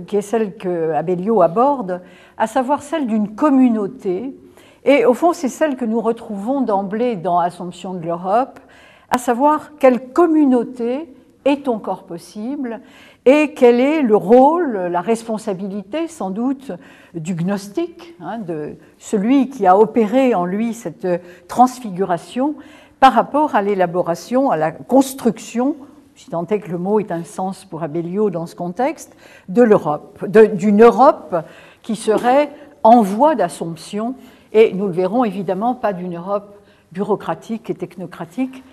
qui est celle que Abellio aborde, à savoir celle d'une communauté. Et au fond, c'est celle que nous retrouvons d'emblée dans Assomption de l'Europe, à savoir quelle communauté est ton corps possible et quel est le rôle, la responsabilité sans doute du gnostique, de celui qui a opéré en lui cette transfiguration par rapport à l'élaboration, à la construction, si tant est que le mot ait un sens pour Abellio dans ce contexte, de l'Europe, d'une Europe qui serait en voie d'assomption, et nous le verrons évidemment pas d'une Europe bureaucratique et technocratique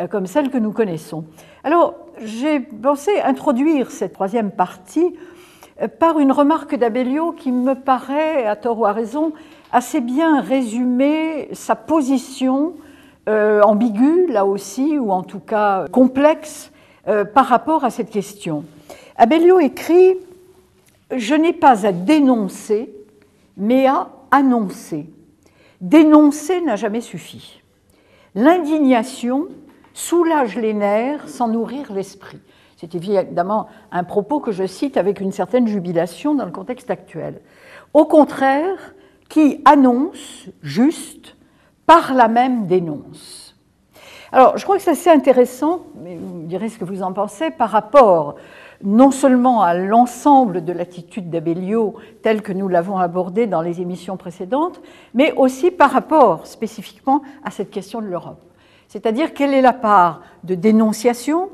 comme celle que nous connaissons. Alors, j'ai pensé introduire cette troisième partie par une remarque d'Abellio qui me paraît, à tort ou à raison, assez bien résumer sa position ambiguë, là aussi, ou en tout cas complexe, par rapport à cette question. Abellio écrit « Je n'ai pas à dénoncer, mais à annoncer. Dénoncer n'a jamais suffi. L'indignation soulage les nerfs sans nourrir l'esprit. » C'est évidemment un propos que je cite avec une certaine jubilation dans le contexte actuel. Au contraire, qui annonce juste, par là même dénonce. Alors, je crois que c'est assez intéressant, mais vous me direz ce que vous en pensez, par rapport non seulement à l'ensemble de l'attitude d'Abellio telle que nous l'avons abordée dans les émissions précédentes, mais aussi par rapport spécifiquement à cette question de l'Europe. C'est-à-dire quelle est la part de dénonciation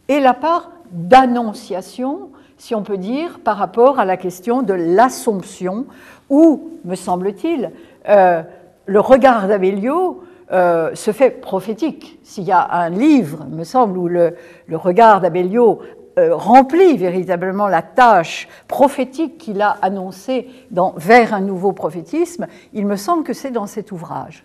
et la part d'annonciation, si on peut dire, par rapport à la question de l'Assomption, où, me semble-t-il, le regard d'Abellio se fait prophétique. S'il y a un livre, me semble, où le regard d'Abellio remplit véritablement la tâche prophétique qu'il a annoncée vers un nouveau prophétisme, il me semble que c'est dans cet ouvrage.